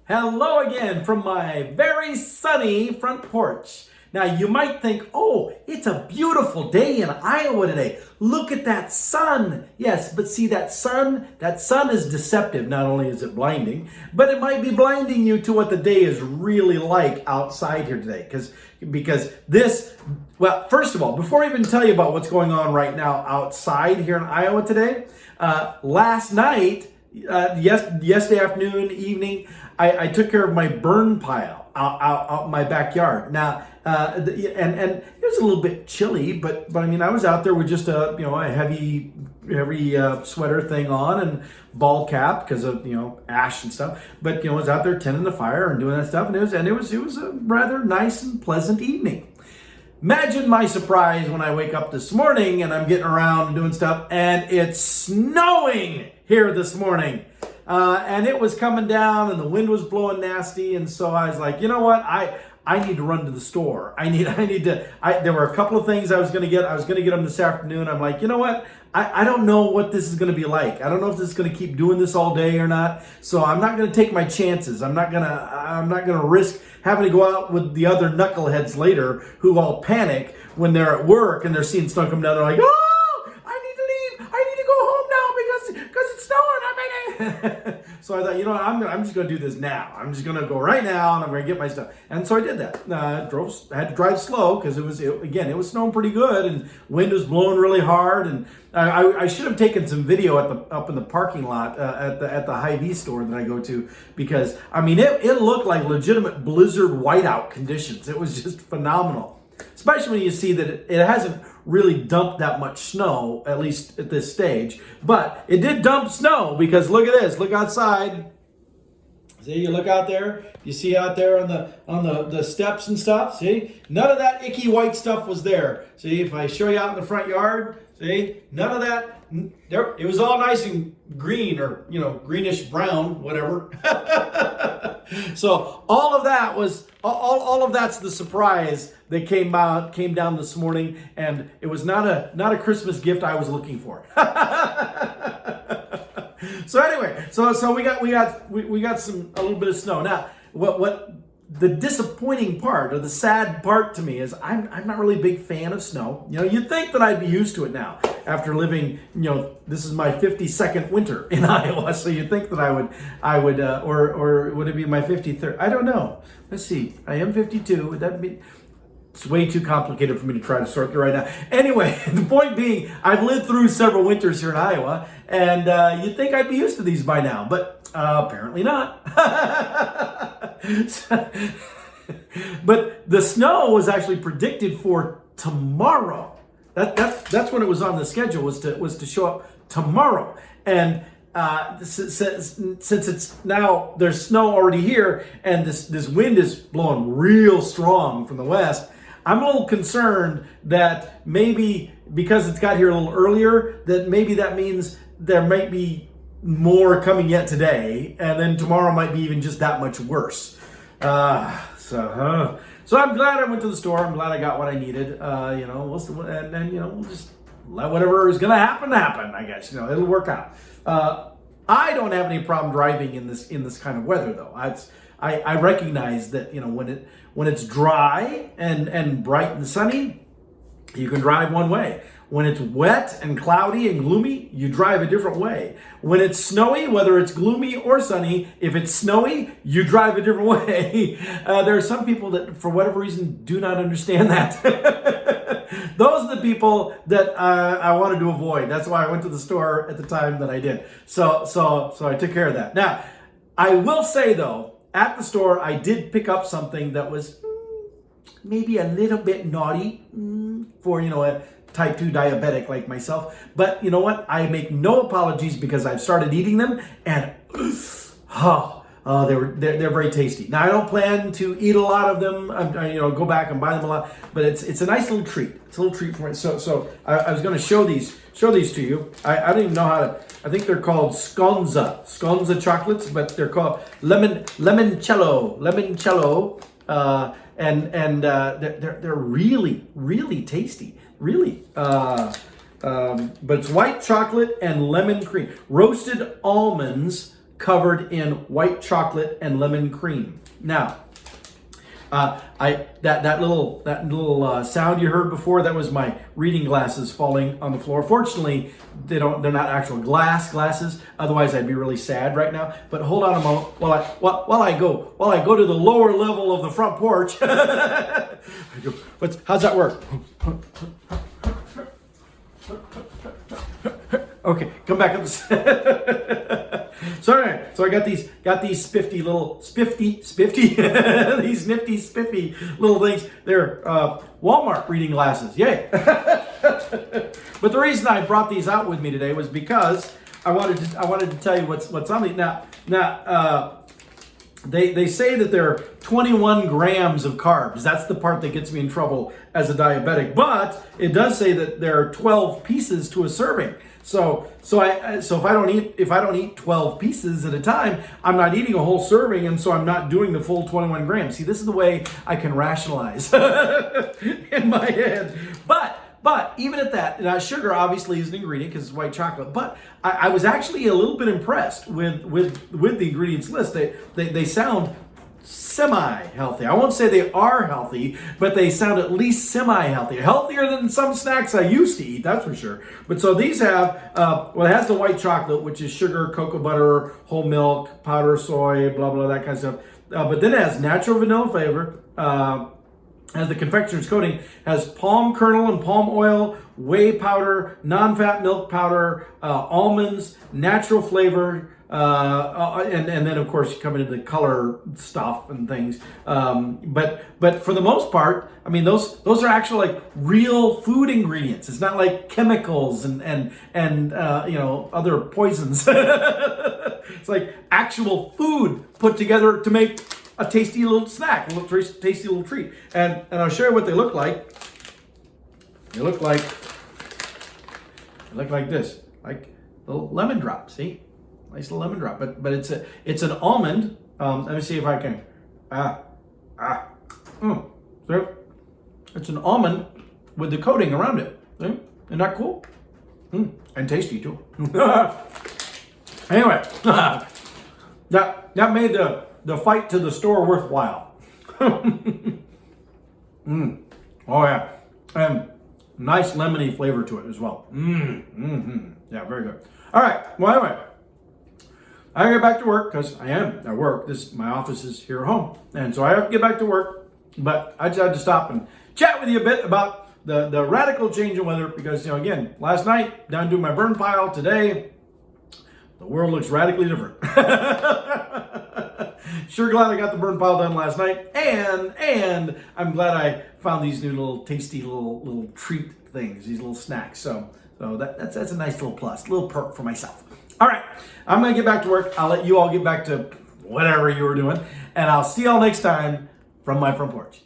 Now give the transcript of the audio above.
Hello again from my very sunny front porch. Now you might think, oh, it's a beautiful day in Iowa today. Look at that sun. Yes, but see that sun is deceptive. Not only is it blinding, but it might be blinding you to what the day is really like outside here today. Because this, well, first of all, before I even tell you about what's going on right now outside here in Iowa today, last night, yesterday afternoon, evening, I took care of my burn pile out in my backyard. Now, and it was a little bit chilly, but I mean, I was out there with just a heavy sweater thing on and ball cap because of ash and stuff. But I was out there tending the fire and doing that stuff, and it was a rather nice and pleasant evening. Imagine my surprise when I wake up this morning and I'm getting around and doing stuff, and it's snowing here this morning. And it was coming down and the wind was blowing nasty. And so I was like, you know what? I need to run to the store. There were a couple of things I was going to get. I was going to get them this afternoon. I'm like, you know what? I don't know what this is going to be like. I don't know if this is going to keep doing this all day or not. So I'm not going to take my chances. I'm not going to risk having to go out with the other knuckleheads later who all panic when they're at work and they're seeing snow come down. They're like, oh, I need to leave. I need to go home now because it's snowing. So I thought, you know what, I'm just going to do this now. I'm just going to go right now and I'm going to get my stuff. And so I did that. I had to drive slow because it was snowing pretty good and wind was blowing really hard. And I should have taken some video up in the parking lot at the Hy-Vee store that I go to, because I mean it looked like legitimate blizzard whiteout conditions. It was just phenomenal. Especially when you see that it hasn't really dumped that much snow, at least at this stage. But it did dump snow, because look at this. Look outside. See, you look out there. You see out there on the steps and stuff. See, none of that icky white stuff was there. See, if I show you out in the front yard, see, none of that. There, it was all nice and green, or greenish brown, whatever. So all of that was all of that's the surprise that came down this morning, and it was not a Christmas gift I was looking for. So anyway, so we got a little bit of snow. Now, what the disappointing part, or the sad part to me, is I'm not really a big fan of snow. You'd think that I'd be used to it now after living, this is my 52nd winter in Iowa. So you'd think that I would, or would it be my 53rd? I don't know. Let's see. I am 52. Would that be? It's way too complicated for me to try to sort through right now. Anyway, the point being, I've lived through several winters here in Iowa, and you'd think I'd be used to these by now, but apparently not. But the snow was actually predicted for tomorrow. That's when it was on the schedule, was to show up tomorrow. And since it's now, there's snow already here, and this wind is blowing real strong from the west, I'm a little concerned that maybe because it's got here a little earlier, that maybe that means there might be more coming yet today, and then tomorrow might be even just that much worse. So I'm glad I went to the store. I'm glad I got what I needed. We'll just let whatever is going to happen, I guess. It'll work out. I don't have any problem driving in this kind of weather, though. I recognize that when it's dry and bright and sunny, you can drive one way. When it's wet and cloudy and gloomy, you drive a different way. When it's snowy, whether it's gloomy or sunny, if it's snowy, you drive a different way. There are some people that, for whatever reason, do not understand that. Those are the people that I wanted to avoid. That's why I went to the store at the time that I did. So I took care of that. Now, I will say, though, at the store, I did pick up something that was maybe a little bit naughty for, a type 2 diabetic like myself. But you know what? I make no apologies, because I've started eating them, and they're very tasty. Now, I don't plan to eat a lot of them. Go back and buy them a lot, but it's a nice little treat. It's a little treat for me. So I was going to show these to you. I don't even know how to. I think they're called sconza chocolates, but they're called limoncello, and they're really, really tasty. Really. But it's white chocolate and lemon cream. Roasted almonds covered in white chocolate and lemon cream. Now, that little sound you heard before, that was my reading glasses falling on the floor. Fortunately, they're not actual glasses. Otherwise, I'd be really sad right now. But hold on a moment while I go to the lower level of the front porch. How's that work? Okay, come back up. So I got these spiffy these nifty spiffy little things. They're Walmart reading glasses. Yay! But the reason I brought these out with me today was because I wanted to tell you what's on these. Now they say that there are 21 grams of carbs. That's the part that gets me in trouble as a diabetic. But it does say that there are 12 pieces to a serving. So if I don't eat 12 pieces at a time, I'm not eating a whole serving, and so I'm not doing the full 21 grams. See, this is the way I can rationalize in my head. But even at that, now sugar obviously is an ingredient because it's white chocolate. But I was actually a little bit impressed with the ingredients list. They sound semi-healthy. I won't say they are healthy, but they sound at least semi-healthy. Healthier than some snacks I used to eat, that's for sure. But so these have, it has the white chocolate, which is sugar, cocoa butter, whole milk, powder soy, blah, blah, that kind of stuff. But then it has natural vanilla flavor, as the confectioner's coating, has palm kernel and palm oil, whey powder, non-fat milk powder, almonds, natural flavor, and then of course you come into the color stuff and things. But for the most part, I mean those are actual like real food ingredients. It's not like chemicals and other poisons. It's like actual food put together to make a tasty little snack, a little tasty little treat. And I'll show you what they look like. They look like this, like little lemon drop. See, nice little lemon drop. But it's an almond. Let me see if I can. So it's an almond with the coating around it. See? Isn't that cool? And tasty too. Anyway, that made the fight to the store worthwhile. Oh yeah, and nice lemony flavor to it as well. Yeah, very good. All right. Well, anyway, I get back to work because I am at work. My office is here at home, and so I have to get back to work. But I just had to stop and chat with you a bit about the radical change in weather because again, last night down doing my burn pile. Today, the world looks radically different. Sure glad I got the burn pile done last night, and I'm glad I found these new little tasty little treat things, these little snacks. So that's a nice little plus, little perk for myself. All right, I'm gonna get back to work. I'll let you all get back to whatever you were doing, and I'll see y'all next time from my front porch.